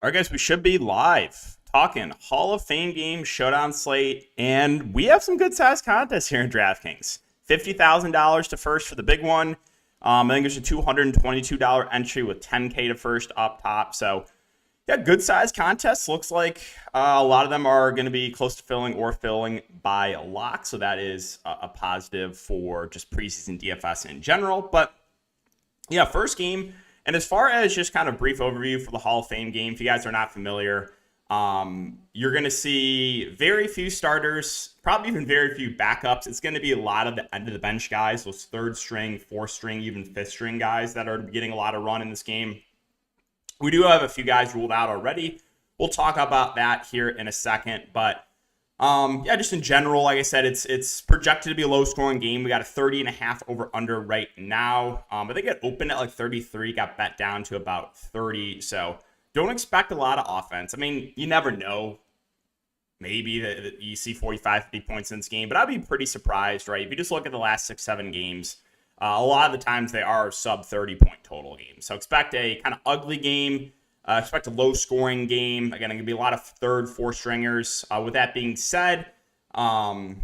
All right, guys, we should be live talking Hall of Fame game showdown slate, and we have some good sized contests here in Draftkings. $50,000 to first for the big one. I think there's a $222 entry with $10K to first up top. So, yeah, good sized contests. Looks like a lot of them are going to be close to filling or filling by a lock. So that is a positive for just preseason DFS in general. But yeah, first game. And as far as just kind of brief overview for the Hall of Fame game, if you guys are not familiar, you're going to see very few starters, probably even very few backups. It's going to be a lot of the end of the bench guys, those third string, fourth string, even fifth string guys that are getting a lot of run in this game. We do have a few guys ruled out already. We'll talk about that here in a second, but yeah, just in general, like I said, it's projected to be a low-scoring game. We got a 30.5 over/under right now. I think it opened at like 33, got bet down to about 30. So don't expect a lot of offense. I mean, you never know. Maybe that you see 45, 50 points in this game, but I'd be pretty surprised, right? If you just look at the last 6-7 games, a lot of the times they are sub 30-point total games. So expect a kind of ugly game. Expect a low-scoring game. Again, going to be a lot of third, fourth stringers. With that being said, quarterbacks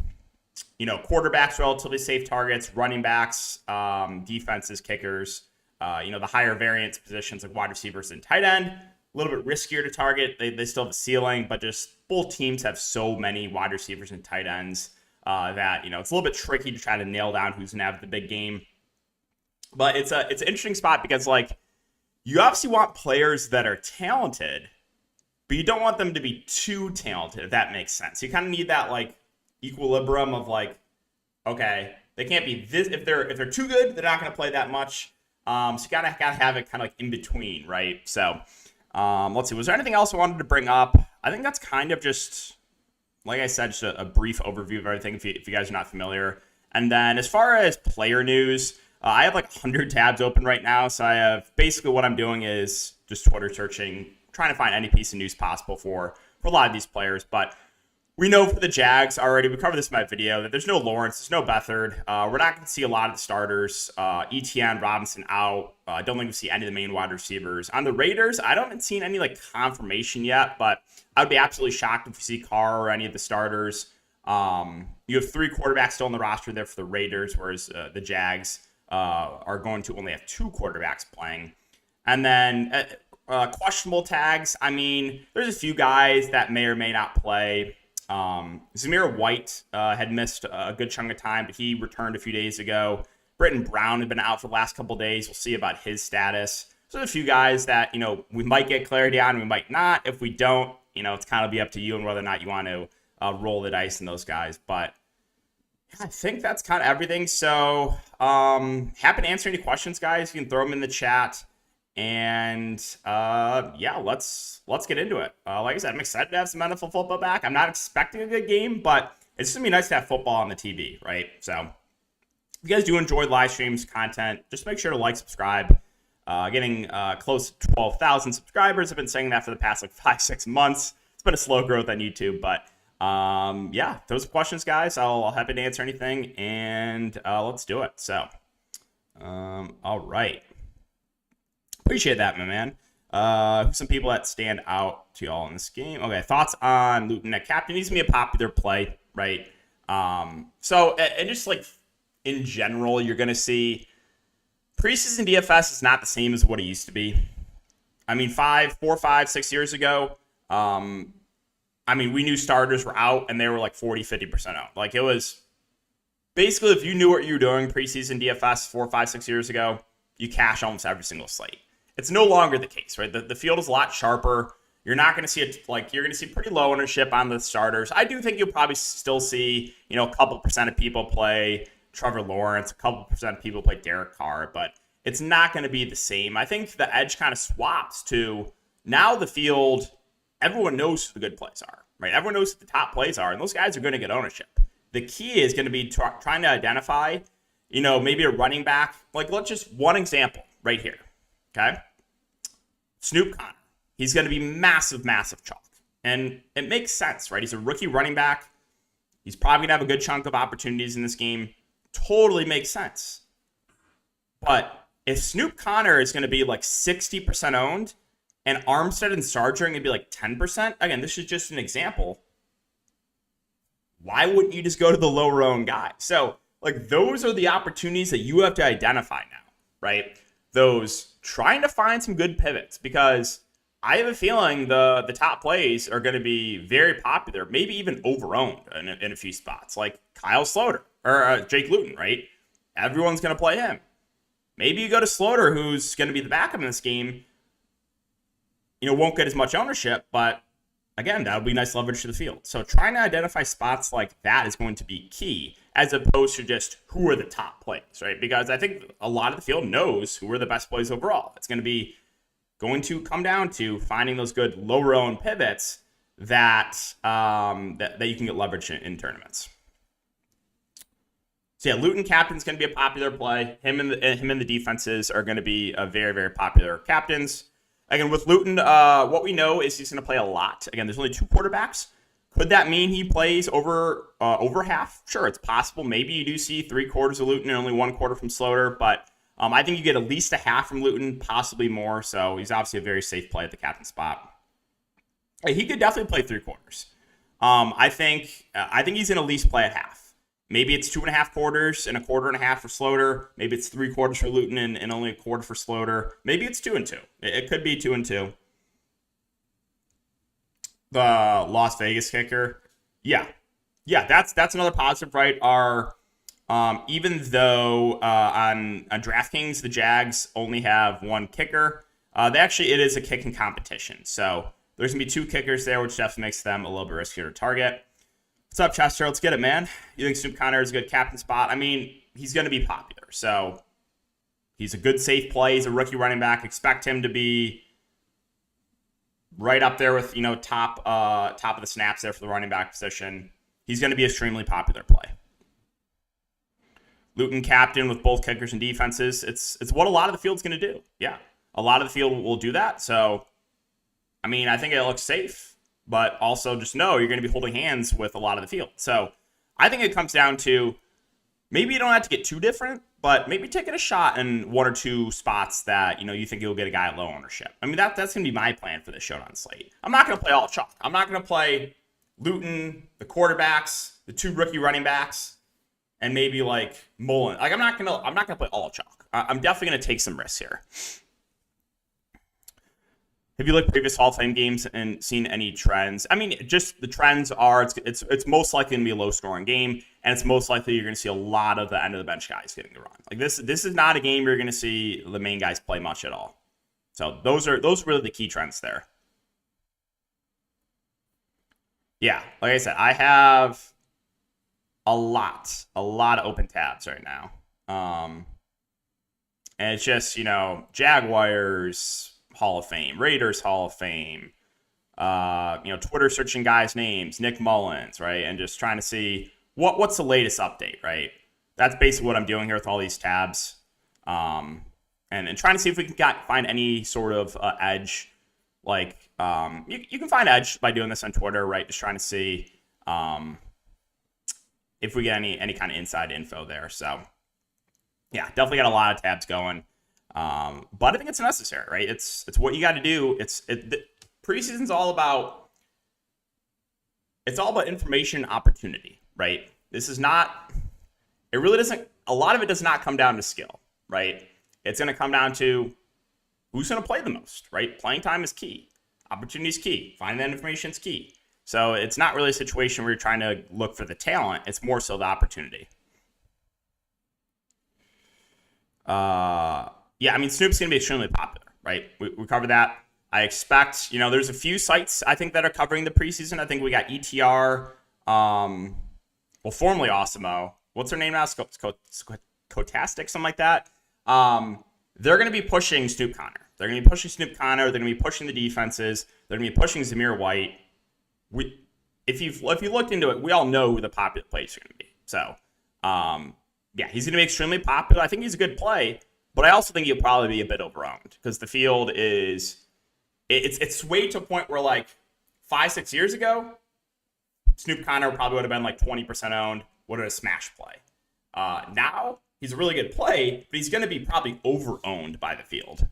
relatively safe targets, running backs, defenses, kickers. The higher variance positions like wide receivers and tight end. A little bit riskier to target. They still have a ceiling, but just both teams have so many wide receivers and tight ends that it's a little bit tricky to try to nail down who's going to have the big game. But it's an interesting spot because you obviously want players that are talented, but you don't want them to be too talented, if that makes sense. You kind of need that equilibrium of okay, they can't be this. If they're too good, they're not going to play that much. So you gotta have it kind of in between, right? So let's see. Was there anything else I wanted to bring up? I think that's kind of just, like I said, just a brief overview of everything if you guys are not familiar. And then as far as player news, I have 100 tabs open right now. So I have basically what I'm doing is just Twitter searching, trying to find any piece of news possible for a lot of these players. But we know for the Jags already, we covered this in my video, that there's no Lawrence, there's no Beathard. We're not going to see a lot of the starters. ETN, Robinson out. I don't think we see any of the main wide receivers. On the Raiders, I haven't seen any confirmation yet, but I would be absolutely shocked if we see Carr or any of the starters. You have 3 quarterbacks still on the roster there for the Raiders, whereas the Jags are going to only have 2 quarterbacks playing. And then questionable tags. I mean, there's a few guys that may or may not play. Zamir White had missed a good chunk of time, but he returned a few days ago. Britton Brown had been out for the last couple of days. We'll see about his status. So there's a few guys that, we might get clarity on, we might not. If we don't, it's kind of be up to you and whether or not you want to roll the dice in those guys. But I think that's kind of everything. So happy to answer any questions, guys. You can throw them in the chat. And let's get into it. Like I said, I'm excited to have some NFL football back. I'm not expecting a good game, but it's just gonna be nice to have football on the TV, right? So if you guys do enjoy live streams content, just make sure to subscribe. Getting close to 12,000 subscribers. I've been saying that for the past 5-6 months. It's been a slow growth on YouTube, but those are questions, guys. I'll happy to answer anything, and let's do it. So all right. Appreciate that, my man. Some people that stand out to y'all in this game. Okay, thoughts on Luton at captain. Needs to be a popular play, right? So, and just in general, you're going to see preseason DFS is not the same as what it used to be. I mean, 4, 5, 6 years ago, we knew starters were out and they were 40, 50% out. It was basically, if you knew what you were doing preseason DFS 4, 5, 6 years ago, you cash almost every single slate. It's no longer the case, right? The field is a lot sharper. You're not going to see it you're going to see pretty low ownership on the starters. I do think you'll probably still see, a couple percent of people play Trevor Lawrence, a couple percent of people play Derek Carr, but it's not going to be the same. I think the edge kind of swaps to now the field, everyone knows who the good plays are, right? Everyone knows who the top plays are, and those guys are going to get ownership. The key is going to be trying to identify, maybe a running back. Let's just one example right here. Okay. Snoop Conner. He's going to be massive, massive chalk. And it makes sense, right? He's a rookie running back. He's probably going to have a good chunk of opportunities in this game. Totally makes sense. But if Snoop Conner is going to be 60% owned, and Armstead and Sargent are going to be like 10%. Again, this is just an example. Why wouldn't you just go to the lower owned guy? So, like, those are the opportunities that you have to identify now, right? Those trying to find some good pivots, because I have a feeling the top plays are going to be very popular, maybe even over-owned in a few spots, like Kyle Sloter or Jake Luton, right? Everyone's going to play him. Maybe you go to Sloter, who's going to be the backup in this game, won't get as much ownership, but again, that would be nice leverage to the field. So trying to identify spots like that is going to be key, as opposed to just who are the top plays, right? Because I think a lot of the field knows who are the best plays overall. It's going to come down to finding those good lower owned pivots that you can get leverage in tournaments. So yeah, Luton captain's going to be a popular play. Him and the defenses are going to be a very, very popular captains. Again, with Luton, what we know is he's going to play a lot. Again, there's only 2 quarterbacks. Could that mean he plays over half? Sure, it's possible. Maybe you do see 3/4 of Luton and only 1/4 from Sloter, but I think you get at least a half from Luton, possibly more. So he's obviously a very safe play at the captain spot. He could definitely play 3/4. I think he's going to at least play at half. Maybe it's 2.5 quarters and a quarter and a half for Sloter. Maybe it's 3/4 for Luton and only a quarter for Sloter. Maybe it's 2 and 2. It could be 2 and 2. The Las Vegas kicker, yeah, that's another positive, right? Even though on Draftkings the Jags only have 1 kicker, it is a kicking competition. So there's gonna be 2 kickers there, which definitely makes them a little bit riskier to target. What's up, Chester? Let's get it, man. You think Snoop Conner is a good captain spot? I mean, he's going to be popular. So he's a good safe play. He's a rookie running back. Expect him to be right up there with, top of the snaps there for the running back position. He's going to be an extremely popular play. Luton captain with both kickers and defenses. It's what a lot of the field's going to do. Yeah, a lot of the field will do that. So, I mean, I think it looks safe. But also just know you're going to be holding hands with a lot of the field. So I think it comes down to maybe you don't have to get too different, but maybe taking a shot in 1 or 2 spots that, you think you'll get a guy at low ownership. I mean, that's going to be my plan for this showdown slate. I'm not going to play all chalk. I'm not going to play Luton, the quarterbacks, the 2 rookie running backs, and maybe like Mullen. Like I'm not going to play all chalk. I'm definitely going to take some risks here. Have you looked at previous Hall of Fame games and seen any trends? I mean, just the trends are it's most likely going to be a low-scoring game, and it's most likely you're going to see a lot of the end-of-the-bench guys getting the run. Like this is not a game you're going to see the main guys play much at all. So those are really the key trends there. Yeah, like I said, I have a lot of open tabs right now. And it's just, Jaguars Hall of Fame, Raiders Hall of Fame, Twitter searching guys' names, Nick Mullins, right? And just trying to see what's the latest update, right? That's basically what I'm doing here with all these tabs. And trying to see if we can find any sort of edge. Like, you can find edge by doing this on Twitter, right? Just trying to see if we get any kind of inside info there. So, yeah, definitely got a lot of tabs going. But I think it's necessary, right? It's what you got to do. Preseason's all about information opportunity, right? This is not, it really doesn't, a lot of it does not come down to skill, right? It's going to come down to who's going to play the most, right? Playing time is key. Opportunity is key. Finding that information is key. So it's not really a situation where you're trying to look for the talent. It's more so the opportunity. Yeah, I mean, Snoop's going to be extremely popular, right? We covered that. I expect, there's a few sites, I think, that are covering the preseason. I think we got ETR, formerly Awesemo. What's her name now? Cotastic, something like that. They're going to be pushing Snoop Conner. They're going to be pushing Snoop Conner. They're going to be pushing the defenses. They're going to be pushing Zamir White. If you looked into it, we all know who the popular plays are going to be. So, yeah, he's going to be extremely popular. I think he's a good play. But I also think he'll probably be a bit overowned because the field is it's swayed to a point where like 5-6 years ago, Snoop Conner probably would have been like 20% owned, would have a smash play. Now he's a really good play, but he's going to be probably overowned by the field.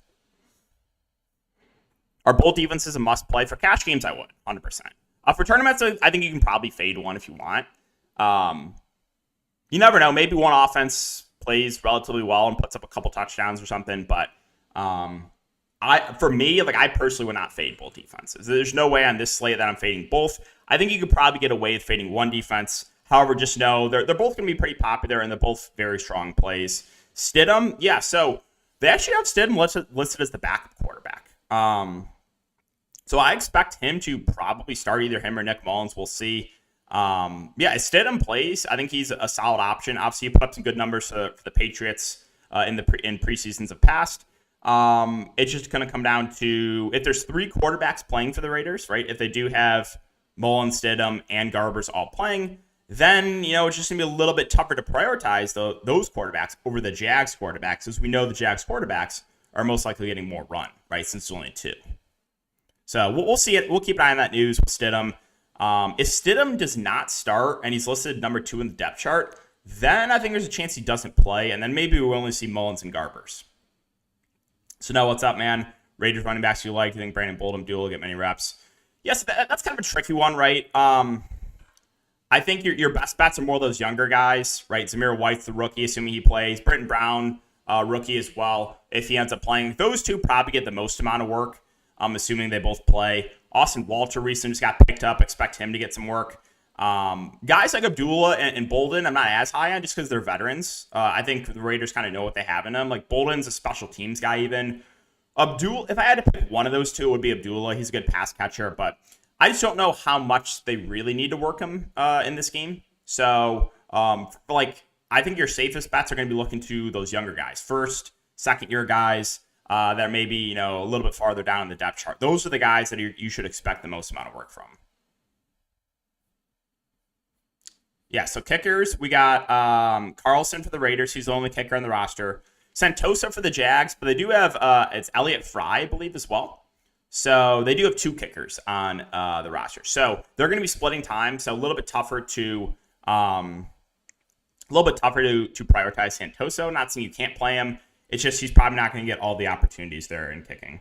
Are both defenses a must play? For cash games, I would 100%. For tournaments, I think you can probably fade one if you want. You never know. Maybe one offense plays relatively well and puts up a couple touchdowns or something. But for me, I personally would not fade both defenses. There's no way on this slate that I'm fading both. I think you could probably get away with fading one defense. However, just know they're both going to be pretty popular and they're both very strong plays. Stidham, yeah. So they actually have Stidham listed as the backup quarterback. So I expect him to probably start either him or Nick Mullins. We'll see. If Stidham plays, I think he's a solid option. Obviously, he put up some good numbers for the Patriots in preseasons of past. It's just going to come down to if there's three quarterbacks playing for the Raiders, right? If they do have Mullins, Stidham, and Garbers all playing, then it's just going to be a little bit tougher to prioritize those quarterbacks over the Jags quarterbacks, as we know the Jags quarterbacks are most likely getting more run, right? Since there's only two. So we'll see it. We'll keep an eye on that news with Stidham. If Stidham does not start and he's listed number 2 in the depth chart, then I think there's a chance he doesn't play, and then maybe we'll only see Mullins and Garbers. So Noah, what's up, man? Raiders running backs you like? Do you think Brandon Bolden will get many reps? Yes, that's kind of a tricky one, right? I think your best bets are more of those younger guys, right? Zamir White's the rookie, assuming he plays. Britton Brown, rookie as well, if he ends up playing. Those two probably get the most amount of work. I'm assuming they both play. Austin Walter recently just got picked up. Expect him to get some work. Guys like Abdullah and Bolden, I'm not as high on just because they're veterans. I think the Raiders kind of know what they have in them. Like Bolden's a special teams guy even. If I had to pick one of those two, it would be Abdullah. He's a good pass catcher, but I just don't know how much they really need to work him in this game. So, I think your safest bets are going to be looking to those younger guys. First, second-year guys. That are maybe, a little bit farther down in the depth chart. Those are the guys that you should expect the most amount of work from. Yeah, so kickers, we got Carlson for the Raiders. He's the only kicker on the roster. Sentosa for the Jags, but they do have, it's Elliott Fry, I believe, as well. So they do have 2 kickers on the roster. So they're going to be splitting time, so a little bit tougher to prioritize Sentosa. Not saying you can't play him. It's just he's probably not going to get all the opportunities there in kicking.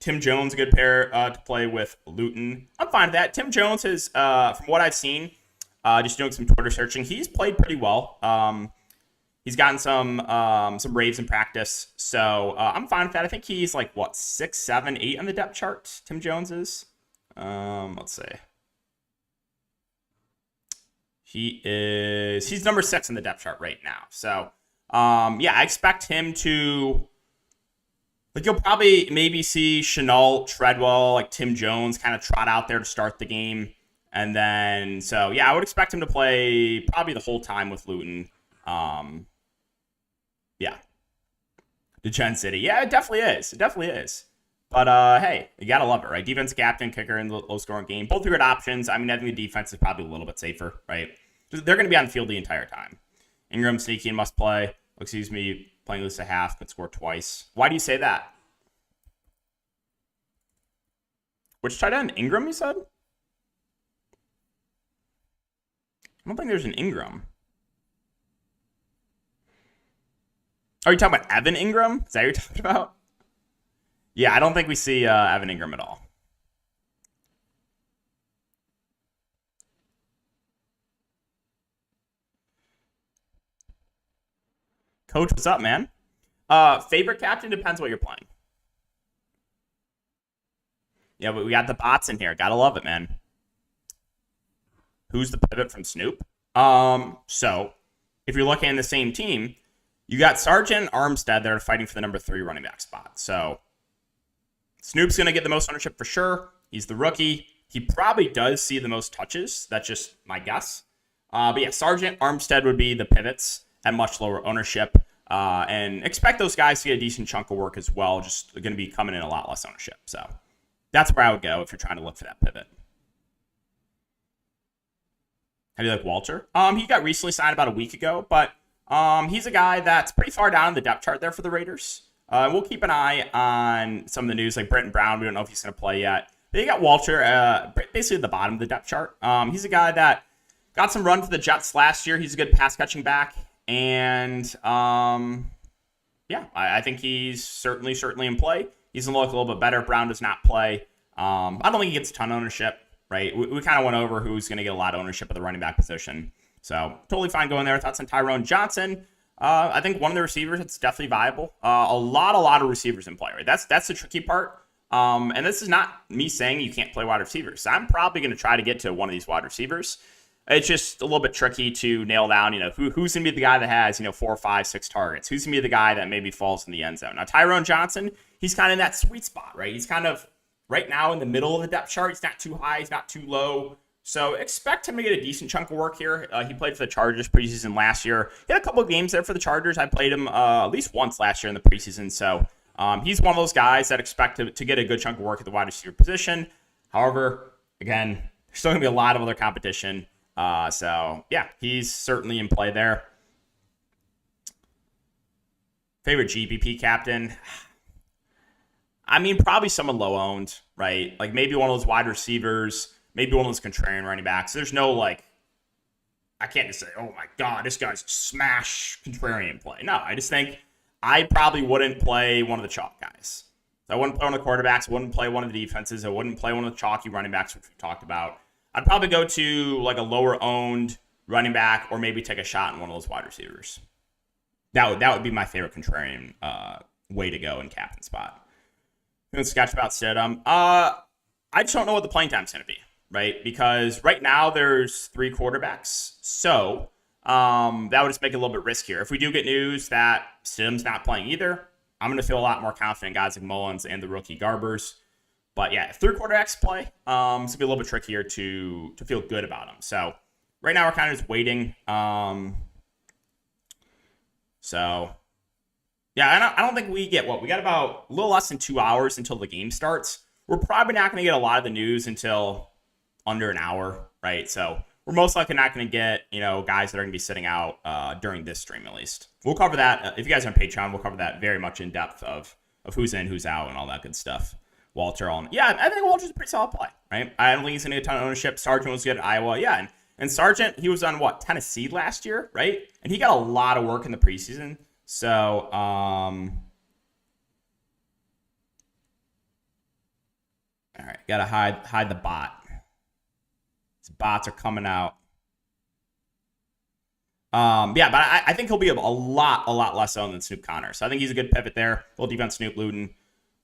Tim Jones, a good pair to play with Luton. I'm fine with that. Tim Jones has, from what I've seen, just doing some Twitter searching, he's played pretty well. He's gotten some raves in practice, so I'm fine with that. I think he's 6, 7, 8 on the depth chart. Tim Jones is. Let's see. He's number 6 in the depth chart right now. So. I expect him to, you'll probably maybe see Chenault, Treadwell, Tim Jones kind of trot out there to start the game. And then, I would expect him to play probably the whole time with Luton. DeGen City. Yeah, it definitely is. It definitely is. But, hey, you got to love it, right? Defense captain, kicker in the low-scoring game. Both are good options. I mean, I think the defense is probably a little bit safer, right? They're going to be on the field the entire time. Ingram, sneaky, and must play. Excuse me, playing loose a half, could score twice. Why do you say that? Which tight end? Ingram, you said? I don't think there's an Ingram. Are you talking about Evan Ingram? Is that what you're talking about? Yeah, I don't think we see Evan Ingram at all. Coach, what's up, man? Favorite captain depends what you're playing. Yeah, but we got the bots in here. Gotta love it, man. Who's the pivot from Snoop? So if you're looking at the same team, you got Sargent and Armstead that are fighting for the number 3 running back spot. So Snoop's going to get the most ownership for sure. He's the rookie. He probably does see the most touches. That's just my guess. But yeah, Sargent, Armstead would be the pivots at much lower ownership. And expect those guys to get a decent chunk of work as well. Just going to be coming in a lot less ownership. So that's where I would go if you're trying to look for that pivot. How do you like Walter? He got recently signed about a week ago, but he's a guy that's pretty far down the depth chart there for the Raiders. We'll keep an eye on some of the news, like Britton Brown. We don't know if he's going to play yet. But you got Walter basically at the bottom of the depth chart. He's a guy that got some run for the Jets last year. He's a good pass catching back. And I think he's certainly in play. He's going to look a little bit better. Brown does not play. I don't think he gets a ton of ownership, right? We kind of went over who's going to get a lot of ownership at the running back position. So totally fine going there. Thoughts on Tyrone Johnson? I think one of the receivers that's definitely viable. A lot of receivers in play, right? That's the tricky part. And this is not me saying you can't play wide receivers. I'm probably going to try to get to one of these wide receivers. It's just a little bit tricky to nail down, who's going to be the guy that has, 4, 5, 6 targets. Who's going to be the guy that maybe falls in the end zone. Now, Tyrone Johnson, he's kind of in that sweet spot, right? He's kind of right now in the middle of the depth chart. He's not too high. He's not too low. So expect him to get a decent chunk of work here. He played for the Chargers preseason last year. He had a couple of games there for the Chargers. I played him at least once last year in the preseason. So he's one of those guys that expect to get a good chunk of work at the wide receiver position. However, again, there's still going to be a lot of other competition. So, yeah, he's certainly in play there. Favorite GPP captain? I mean, probably someone low-owned, right? Like maybe one of those wide receivers, maybe one of those contrarian running backs. There's no, I can't just say, oh, my God, this guy's a smash contrarian play. No, I just think I probably wouldn't play one of the chalk guys. So I wouldn't play one of the quarterbacks. I wouldn't play one of the defenses. I wouldn't play one of the chalky running backs, which we talked about. I'd probably go to a lower owned running back or maybe take a shot in one of those wide receivers. That would be my favorite contrarian way to go in captain spot. Let's sketch about Stidham. I just don't know what the playing time's going to be, right? Because right now there's 3 quarterbacks. So that would just make it a little bit riskier. If we do get news that Stidham's not playing either, I'm going to feel a lot more confident in guys like Mullins and the rookie Garbers. But yeah, if 3 quarterbacks play, it's going to be a little bit trickier to feel good about them. So right now we're kind of just waiting. So yeah, I don't think we get we got about a little less than 2 hours until the game starts. We're probably not going to get a lot of the news until under an hour, right? So we're most likely not going to get, guys that are going to be sitting out during this stream at least. We'll cover that. If you guys are on Patreon, we'll cover that very much in depth of who's in, who's out, and all that good stuff. Walter on. Yeah, I think Walter's a pretty solid play, right? I don't think he's going to get a ton of ownership. Sargent was good at Iowa. Yeah, and Sargent, he was on, Tennessee last year, right? And he got a lot of work in the preseason. So, all right, got to hide the bot. These bots are coming out. Yeah, but I think he'll be a lot less owned than Snoop Connor. So I think he's a good pivot there. Little defense, Snoop Luton.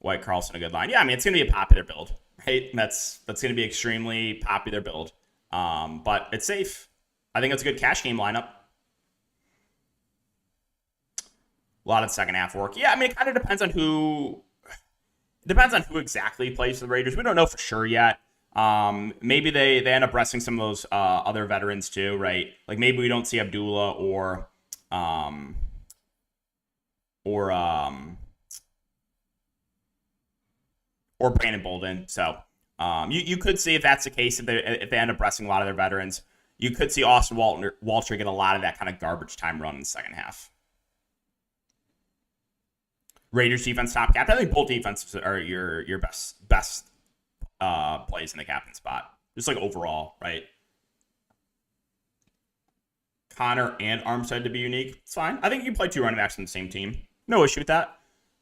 White Carlson, a good line. Yeah, I mean, it's going to be a popular build, right? That's going to be extremely popular build. But it's safe. I think it's a good cash game lineup. A lot of second half work. Yeah, I mean, it kind of depends on who exactly plays for the Raiders. We don't know for sure yet. Maybe they end up resting some of those other veterans too, right? Like maybe we don't see Abdullah or Brandon Bolden. So you could see if that's the case, if they end up resting a lot of their veterans, you could see Austin Walter get a lot of that kind of garbage time run in the second half. Raiders defense top captain. I think both defenses are your best plays in the captain spot. Just overall, right? Connor and Armstead to be unique. It's fine. I think you can play 2 running backs on the same team. No issue with that.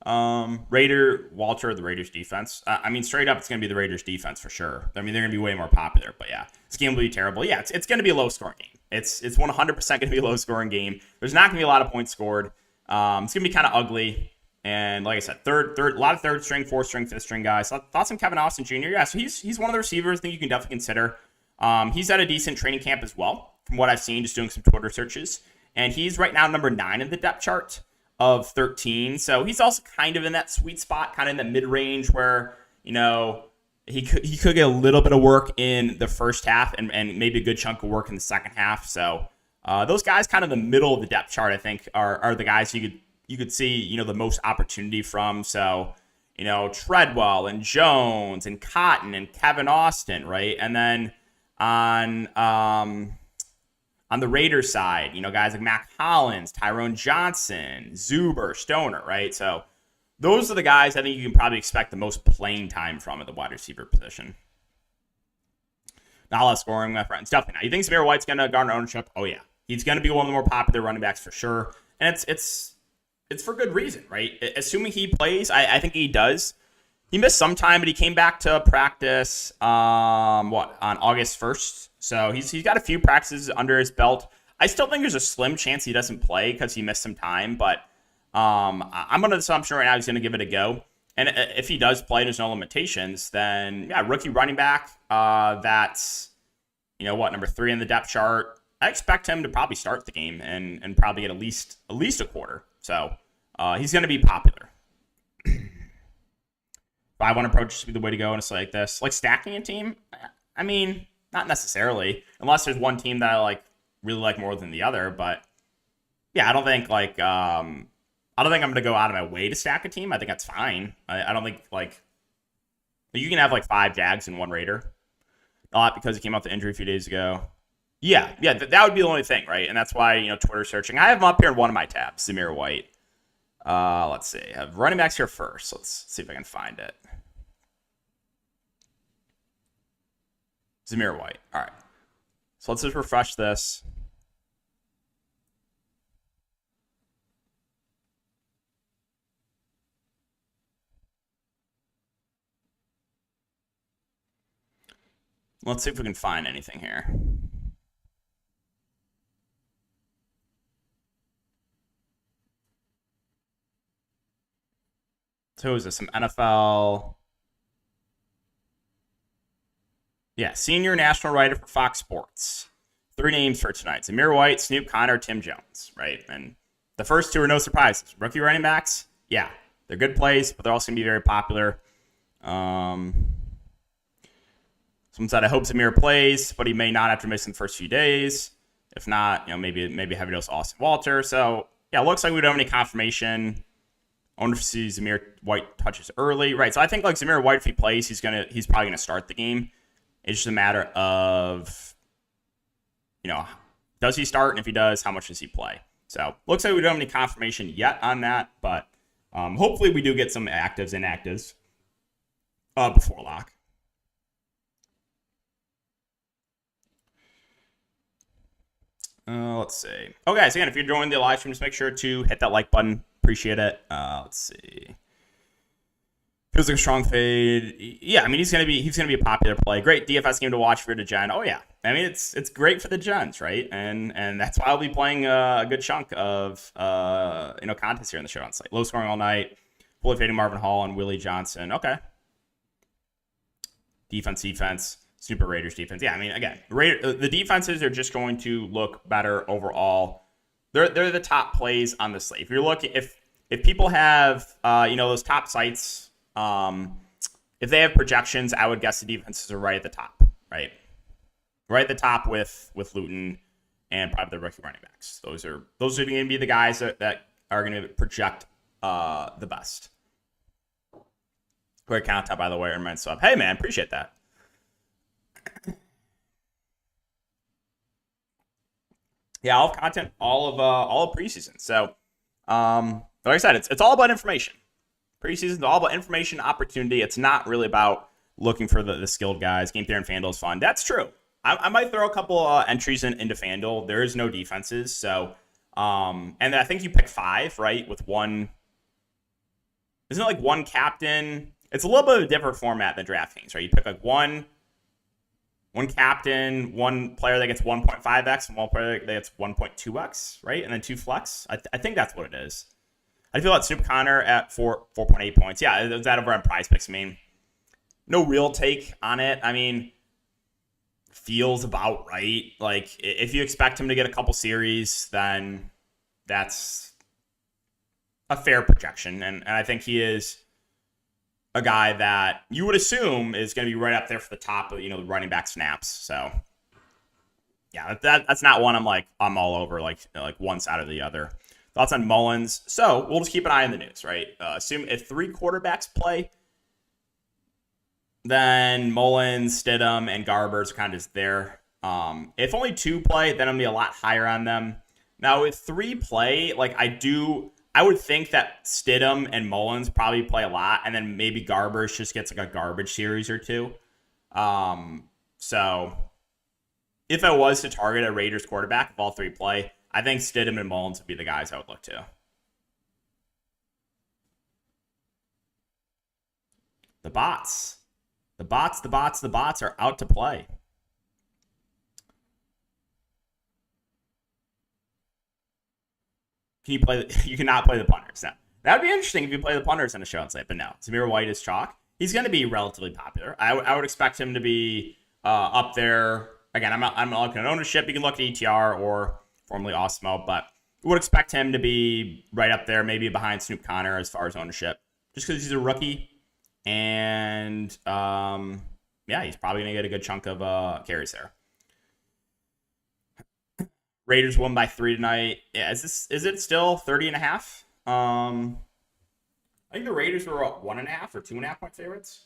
Walter, the Raiders defense. I mean, straight up, it's going to be the Raiders defense for sure. I mean, they're going to be way more popular, but yeah, this game will be terrible. Yeah, it's going to be a low scoring game. It's 100% going to be a low scoring game. There's not going to be a lot of points scored. It's going to be kind of ugly. And like I said, a lot of third string, fourth string, fifth string guys. Thoughts on Kevin Austin Jr.? Yeah, so he's one of the receivers I think you can definitely consider. He's at a decent training camp as well, from what I've seen, just doing some Twitter searches. And he's right now number 9 in the depth chart of 13. So he's also kind of in that sweet spot, kind of in the mid-range where, he could get a little bit of work in the first half and maybe a good chunk of work in the second half. So those guys kind of the middle of the depth chart, I think, are the guys you could see, the most opportunity from. So, Treadwell and Jones and Cotton and Kevin Austin, right? And then on the Raiders side, guys like Mac Hollins, Tyrone Johnson, Zuber, Stoner, right? So those are the guys I think you can probably expect the most playing time from at the wide receiver position. Not a lot of scoring, my friends. Definitely not. You think Zamir White's going to garner ownership? Oh, yeah. He's going to be one of the more popular running backs for sure. And it's for good reason, right? Assuming he plays, I think he does. he missed some time, but he came back to practice on August 1st. So he's got a few practices under his belt. I still think there's a slim chance he doesn't play because he missed some time, but I'm under the assumption right now he's going to give it a go. And if he does play, there's no limitations, then yeah, rookie running back. That's number 3 in the depth chart. I expect him to probably start the game and probably get at least a quarter. So he's going to be popular. 5-1 approach should be the way to go in a slate like this. Like stacking a team, I mean, not necessarily, unless there's one team that I really like more than the other. But yeah, I don't think I'm going to go out of my way to stack a team. I think that's fine. I don't think you can have 5 Jags and 1 Raider. Not because he came out the injury a few days ago. Yeah, that would be the only thing, right? And that's why, Twitter searching. I have him up here in one of my tabs, Zamir White. Let's see. I have running backs here first. Let's see if I can find it. Zamir White. All right. So let's just refresh this. Let's see if we can find anything here. So is this some NFL? Yeah, senior national writer for Fox Sports. 3 names for tonight: Zamir White, Snoop Connor, Tim Jones. Right, and the first 2 are no surprises. Rookie running backs, yeah, they're good plays, but they're also going to be very popular. Someone said, I hope Zamir plays, but he may not after missing the first few days. If not, maybe heavy dose Austin Walter. So yeah, it looks like we don't have any confirmation. I wonder if see Zamir White touches early, right? So I think Zamir White, if he plays, he's probably gonna start the game. It's just a matter of, does he start? And if he does, how much does he play? So looks like we don't have any confirmation yet on that, but hopefully we do get some actives and inactives before lock. Let's see. Okay, so again, if you're joining the live stream, just make sure to hit that like button. Appreciate it. Let's see. Feels like a strong fade. Yeah, I mean he's gonna be a popular play. Great DFS game to watch for the Gen. Oh yeah, I mean it's great for the Gens, right? And that's why I'll be playing a good chunk of contests here in the show on slate. Low scoring all night. Fully fading Marvin Hall and Willie Johnson. Okay. Defense. Super Raiders defense. Yeah, I mean again, the defenses are just going to look better overall. They're the top plays on the slate. If you're looking, if people have those top sites, if they have projections, I would guess the defenses are right at the top, right at the top with Luton and probably the rookie running backs. Those are going to be the guys that are going to project the best. Great count out, by the way, Erman sub. Hey man, appreciate that. Yeah, I'll have content all of preseason. So, like I said, it's all about information. Preseason is all about information, opportunity. It's not really about looking for the skilled guys. Game theory and FanDuel is fun. That's true. I might throw a couple entries into FanDuel. There is no defenses, so and I think you pick 5, right? With one, isn't it one captain? It's a little bit of a different format than Draftkings, right? You pick one captain, one player that gets 1.5x, and one player that gets 1.2x, right? And then 2 flex. I think that's what it is. I feel like Snoop Connor at 4.8 points. Yeah, it was that over on Prize Picks. I mean, no real take on it. I mean, feels about right. If you expect him to get a couple series, then that's a fair projection. And I think he is a guy that you would assume is going to be right up there for the top of, the running back snaps. So yeah, that's not one I'm all over like one side or the other. Thoughts on Mullins? So we'll just keep an eye on the news, right? Assume if 3 quarterbacks play, then Mullins, Stidham, and Garbers are kind of just there. If only 2 play, then I'm going to be a lot higher on them. Now, if 3 play, I would think that Stidham and Mullins probably play a lot, and then maybe Garbers just gets a garbage series or 2. So if I was to target a Raiders quarterback, if all 3 play, I think Stidham and Mullins would be the guys I would look to. The bots. The bots are out to play. You cannot play the punters. Now, that would be interesting if you play the punters on a show and slate, but no. Zamir White is chalk. He's going to be relatively popular. I would expect him to be up there. Again, I'm not looking at ownership. You can look at ETR or formerly Osmo, but I would expect him to be right up there, maybe behind Snoop Connor as far as ownership, just because he's a rookie. And, he's probably going to get a good chunk of carries there. Raiders won by 3 tonight. Yeah, is it still 30.5? I think the Raiders were 1.5 or 2.5 point favorites.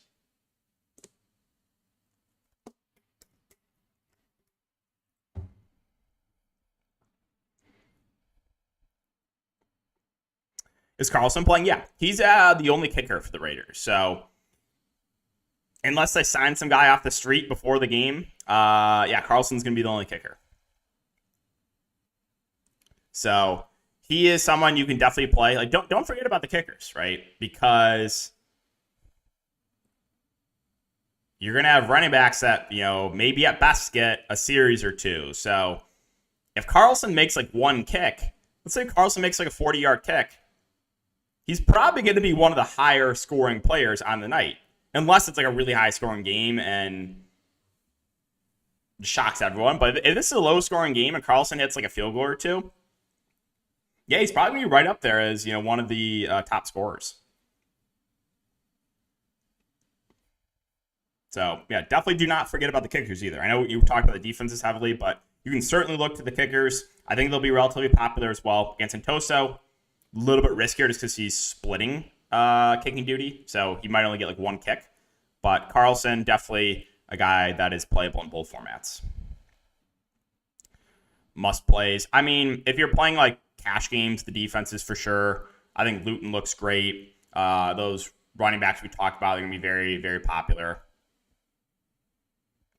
Is Carlson playing? Yeah, he's the only kicker for the Raiders. So unless they sign some guy off the street before the game, Carlson's going to be the only kicker. So he is someone you can definitely play. Like, don't forget about the kickers, right? Because you're going to have running backs that, maybe at best get a series or two. So if Carlson makes like one kick, let's say Carlson makes like a 40-yard kick, he's probably going to be one of the higher scoring players on the night, unless it's like a really high scoring game and shocks everyone. But if this is a low scoring game and Carlson hits like a field goal or two, yeah, he's probably going to be right up there as, one of the top scorers. So, yeah, definitely do not forget about the kickers either. I know you talked about the defenses heavily, but you can certainly look to the kickers. I think they'll be relatively popular as well. Against Santoso, a little bit riskier just because he's splitting kicking duty. So he might only get like one kick. But Carlson, definitely a guy that is playable in both formats. Must plays. I mean, if you're playing like cash games, the defenses for sure. I think Luton looks great. Those running backs we talked about are going to be very, very popular.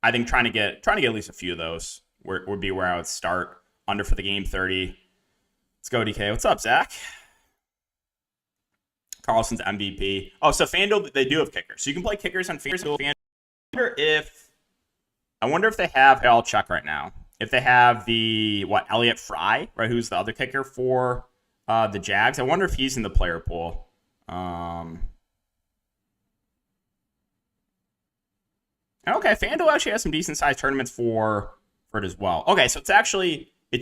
I think trying to get at least a few of those would be where I would start. Under for the game 30. Let's go, DK. What's up, Zach? Carlson's MVP. Oh, so FanDuel, they do have kickers. So you can play kickers on FanDuel. I wonder if they have, I'll check right now. If they have Elliott Fry, right, who's the other kicker for the Jags. I wonder if he's in the player pool. Okay, FanDuel actually has some decent-sized tournaments for it as well. Okay, so it's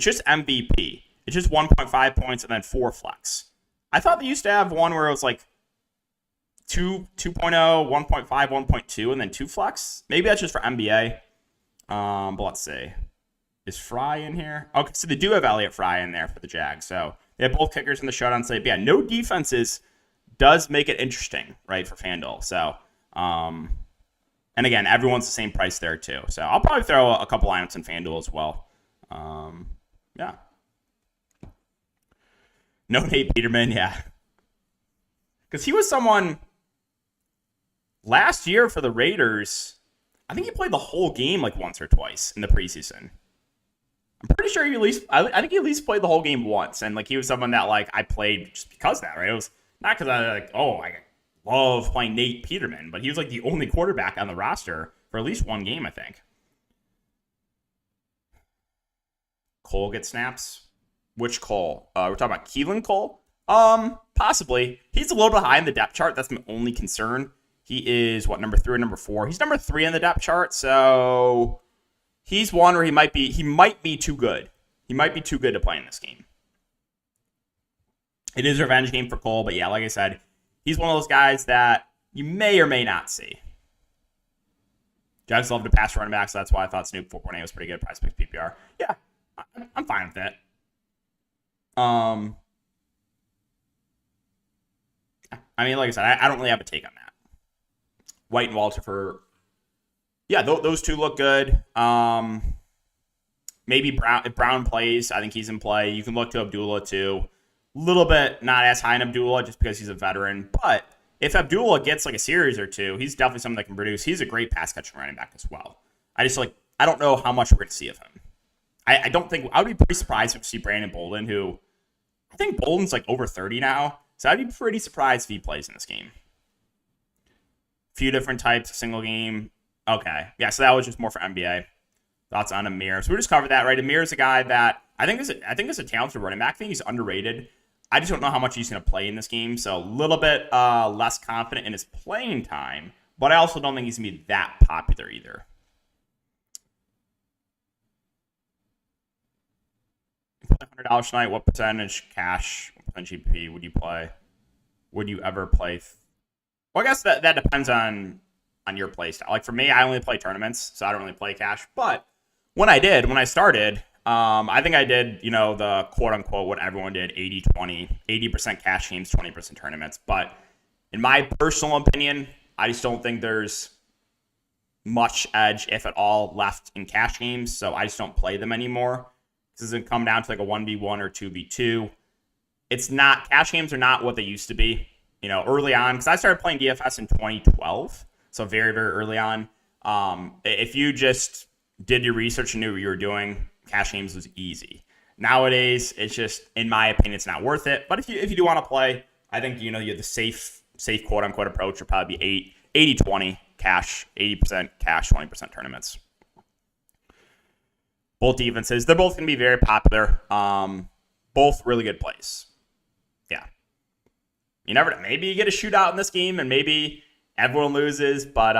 just MVP. It's just 1.5 points and then 4 flex. I thought they used to have one where it was like 2.0, 1.5, 1.2, and then 2 flex. Maybe that's just for NBA. But let's see. Is Fry in here? Okay, so they do have Elliott Fry in there for the Jags. So they have both kickers in the showdown slate. But yeah, no defenses does make it interesting, right, for FanDuel. So, and again, everyone's the same price there too. So I'll probably throw a couple lineups in FanDuel as well. Yeah. No Nate Peterman, yeah. Because he was someone last year for the Raiders. I think he played the whole game like once or twice in the preseason. I'm pretty sure I think he at least played the whole game once. And like he was someone that like I played just because of that, right? It was not because I love playing Nate Peterman, but he was like the only quarterback on the roster for at least one game, I think. Cole gets snaps. Which Cole? We're talking about Keelan Cole? Possibly. He's a little bit high in the depth chart. That's my only concern. He is, number 3 or number 4? He's number 3 in the depth chart, so he's one where he might be too good. He might be too good to play in this game. It is a revenge game for Cole, but yeah, like I said, he's one of those guys that you may or may not see. Jags love to pass running back, so that's why I thought Snoop 4.8 was pretty good. Price picks PPR. Yeah, I'm fine with it. I mean, like I said, I don't really have a take on that. White and Walter for, yeah, those two look good. Maybe Brown, if Brown plays, I think he's in play. You can look to Abdullah too. A little bit not as high in Abdullah just because he's a veteran. But if Abdullah gets like a series or two, he's definitely someone that can produce. He's a great pass catching running back as well. I don't know how much we're going to see of him. I would be pretty surprised if we see Brandon Bolden, who I think Bolden's like over 30 now. So I'd be pretty surprised if he plays in this game. few different types of single game. Okay. Yeah, so that was just more for NBA. Thoughts on Amir. So we just covered that, right? Amir is a guy that I think is a talented running back. I think he's underrated. I just don't know how much he's going to play in this game. So a little bit less confident in his playing time, but I also don't think he's going to be that popular either. You play $100 tonight. What percentage cash, what percentage GP would you play? Would you ever play? Well, I guess that depends on your play style. Like for me, I only play tournaments, so I don't really play cash. But when I started, I think I did, the quote unquote what everyone did, 80-20, 80% cash games, 20% tournaments. But in my personal opinion, I just don't think there's much edge, if at all, left in cash games. So I just don't play them anymore. This doesn't come down to like a 1v1 or 2v2. It's not, cash games are not what they used to be, early on. Because I started playing DFS in 2012. So very, very early on. If you just did your research and knew what you were doing, cash games was easy. Nowadays, it's just, in my opinion, it's not worth it. But if you do want to play, I think you have the safe quote unquote approach would probably be 80-20 cash, 80% cash, 20% tournaments. Both defenses, they're both going to be very popular. Both really good plays. Yeah. You never know. Maybe you get a shootout in this game and maybe everyone loses, but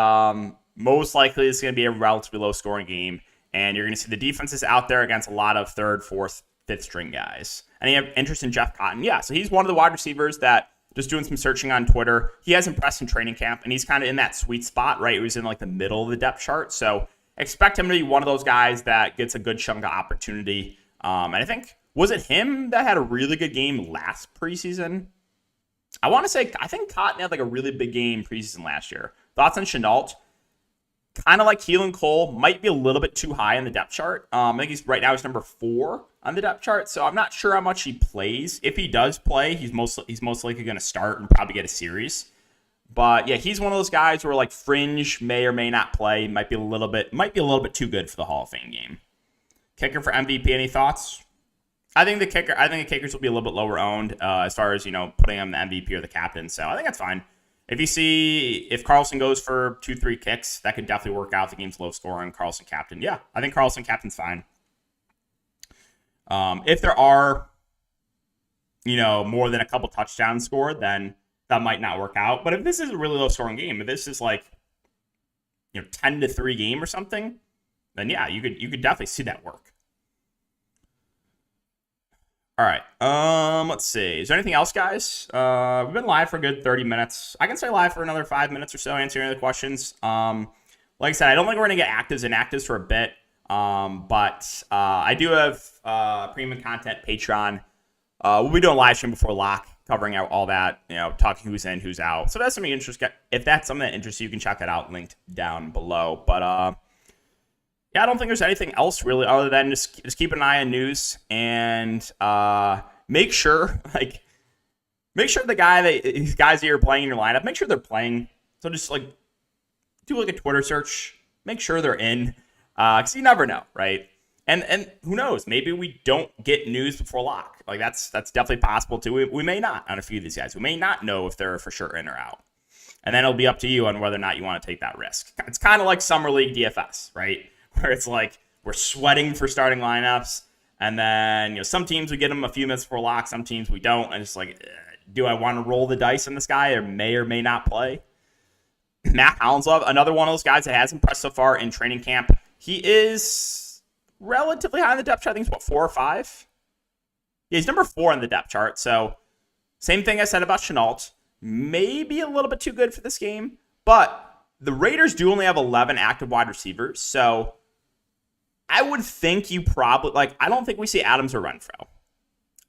most likely it's going to be a relatively low-scoring game, and you're going to see the defenses out there against a lot of third, fourth, fifth string guys. And you have interest in Jeff Cotton. Yeah, so he's one of the wide receivers that, just doing some searching on Twitter, he has impressed in training camp, and he's kind of in that sweet spot, right? He's in like the middle of the depth chart, so expect him to be one of those guys that gets a good chunk of opportunity. And I think, was it him that had a really good game last preseason? I think Cotton had like a really big game preseason last year. Thoughts on Chenault? Kind of like Keelan Cole, might be a little bit too high on the depth chart. I think he's number 4 on the depth chart, so I'm not sure how much he plays. If he does play, he's most likely going to start and probably get a series. But yeah, he's one of those guys where like fringe may or may not play. Might be a little bit too good for the Hall of Fame game. Kicker for MVP. Any thoughts? I think the kickers will be a little bit lower owned as far as putting on the MVP or the captain. So I think that's fine. If Carlson goes for 2-3 kicks, that could definitely work out. The game's low scoring. Carlson captain. Yeah, I think Carlson captain's fine. If there are, more than a couple touchdowns scored, then that might not work out. But if this is a really low scoring game, if this is like, 10-3 game or something, then yeah, you could definitely see that work. All right. Let's see. Is there anything else, guys? We've been live for a good 30 minutes. I can stay live for another 5 minutes or so, answering other questions. Like I said, I don't think we're going to get actives and inactives for a bit. But I do have premium content, Patreon. We'll be doing a live stream before lock, covering out all that, talking who's in, who's out. So if that's something if that's something that interests you, you can check that out, linked down below. But yeah, I don't think there's anything else really other than just keep an eye on news and make sure these guys that you're playing in your lineup, make sure they're playing. So just like do like a Twitter search, make sure they're in, because you never know, right? And who knows? Maybe we don't get news before lock. Like that's definitely possible too. We may not on a few of these guys. We may not know if they're for sure in or out. And then it'll be up to you on whether or not you want to take that risk. It's kind of like Summer League DFS, right? Where it's like we're sweating for starting lineups, and then some teams we get them a few minutes before lock, some teams we don't, and it's like, do I want to roll the dice on this guy or may not play? Matt Hollanslove, another one of those guys that has impressed so far in training camp. He is relatively high on the depth chart. I think he's 4 or 5. Yeah, he's number 4 on the depth chart. So same thing I said about Chenault. Maybe a little bit too good for this game, but the Raiders do only have 11 active wide receivers, so I would think you probably, I don't think we see Adams or Renfro.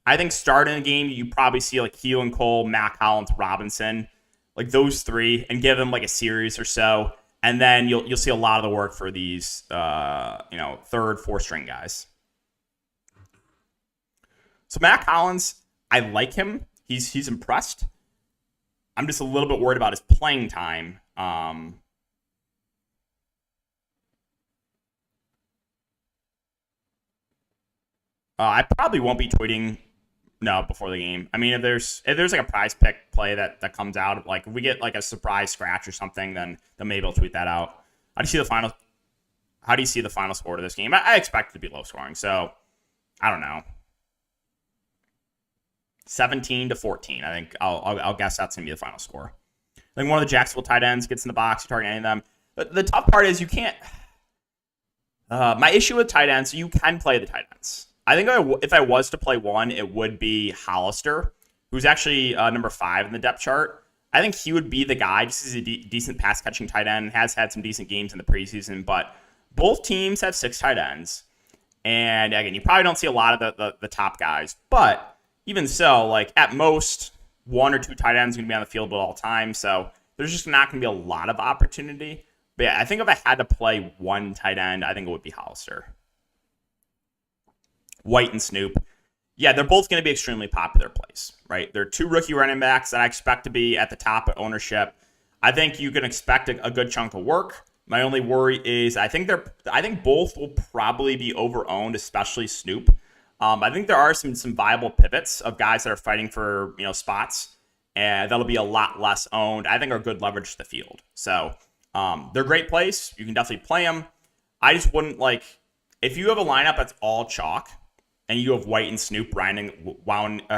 I think starting the game, you probably see Keelan Cole, Mac Hollins, Robinson, those 3, and give them a series or so, and then you'll see a lot of the work for these, third, fourth string guys. So Mac Hollins, I like him. He's impressed. I'm just a little bit worried about his playing time. I probably won't be tweeting No, before the game. I mean, if there's like a prize pick play that comes out, like if we get like a surprise scratch or something, then maybe I'll tweet that out. How do you see the final score to this game? I expect it to be low scoring, so I don't know. 17-14. I think I'll guess that's gonna be the final score. I think one of the Jacksonville tight ends gets in the box. You target any of them. But the tough part is you can't. My issue with tight ends, you can play the tight ends. I think if I was to play one, it would be Hollister, who's actually number 5 in the depth chart. I think he would be the guy. Just as a decent pass catching tight end, has had some decent games in the preseason, but both teams have 6 tight ends. And again, you probably don't see a lot of the top guys, but even so, like at most, 1 or 2 tight ends are going to be on the field at all times. So there's just not going to be a lot of opportunity. But yeah, I think if I had to play one tight end, I think it would be Hollister. White and Snoop. Yeah, they're both going to be extremely popular plays, right? They're 2 rookie running backs that I expect to be at the top of ownership. I think you can expect a good chunk of work. My only worry is I think both will probably be over-owned, especially Snoop. I think there are some viable pivots of guys that are fighting for spots, and that'll be a lot less owned. I think are good leverage to the field. So they're great plays. You can definitely play them. I just wouldn't if you have a lineup that's all chalk and you have White and Snoop winding the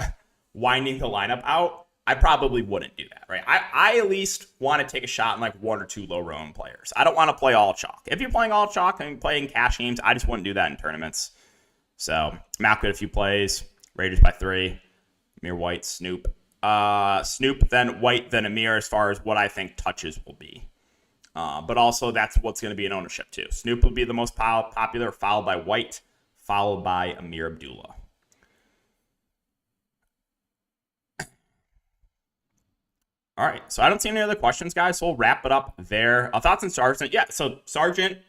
lineup out, I probably wouldn't do that, right? I at least want to take a shot in 1 or 2 low-owned players. I don't want to play all chalk. If you're playing all chalk and playing cash games, I just wouldn't do that in tournaments. So Matt good a few plays. Raiders by 3. Amir, White, Snoop. Snoop, then White, then Amir as far as what I think touches will be. But also that's what's going to be in ownership too. Snoop will be the most popular, followed by White, followed by Amir Abdullah. All right, so I don't see any other questions, guys, so we'll wrap it up there. Thoughts on Sargent? Yeah, so Sargent,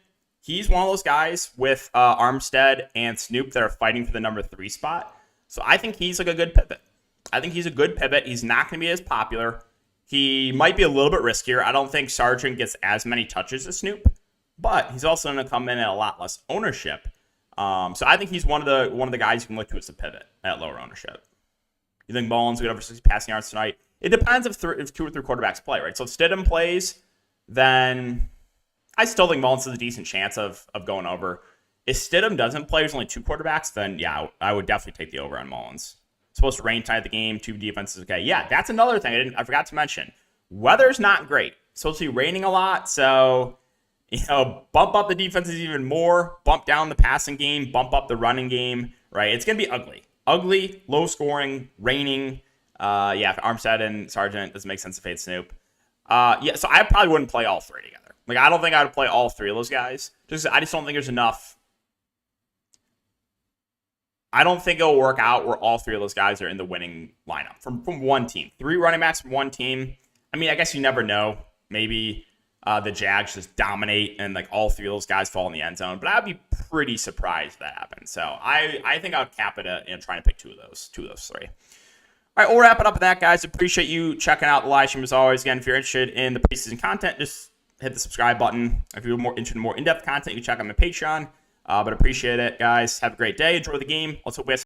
he's one of those guys with Armstead and Snoop that are fighting for the number 3 spot. So I think he's a good pivot. He's not going to be as popular. He might be a little bit riskier. I don't think Sargent gets as many touches as Snoop, but he's also going to come in at a lot less ownership. So I think he's one of the guys you can look to as a pivot at lower ownership. You think Mullins will get over 60 passing yards tonight? It depends if 2 or 3 quarterbacks play, right? So if Stidham plays, then I still think Mullins has a decent chance of going over. If Stidham doesn't play, there's only 2 quarterbacks, then yeah, I would definitely take the over on Mullins. It's supposed to rain tonight the game, 2 defenses. Okay, yeah, that's another thing I forgot to mention. Weather's not great. It's supposed to be raining a lot, so bump up the defenses even more, bump down the passing game, bump up the running game, right? It's going to be ugly, low scoring, raining. Yeah, Armstead and Sargent doesn't make sense to fade Snoop. Yeah, so I probably wouldn't play all 3 together. I don't think I would play all 3 of those guys. I just don't think there's enough. I don't think it'll work out where all 3 of those guys are in the winning lineup from one team. 3 running backs from one team. I mean, I guess you never know. Maybe the Jags just dominate and all 3 of those guys fall in the end zone. But I'd be pretty surprised if that happens. So I think I would cap it at trying to pick 2 of those 3. All right, we'll wrap it up with that, guys. Appreciate you checking out the live stream as always. Again, if you're interested in the preseason content, just hit the subscribe button. If you're more interested in more in-depth content, you can check out my Patreon. But appreciate it, guys. Have a great day. Enjoy the game. Let's hope we have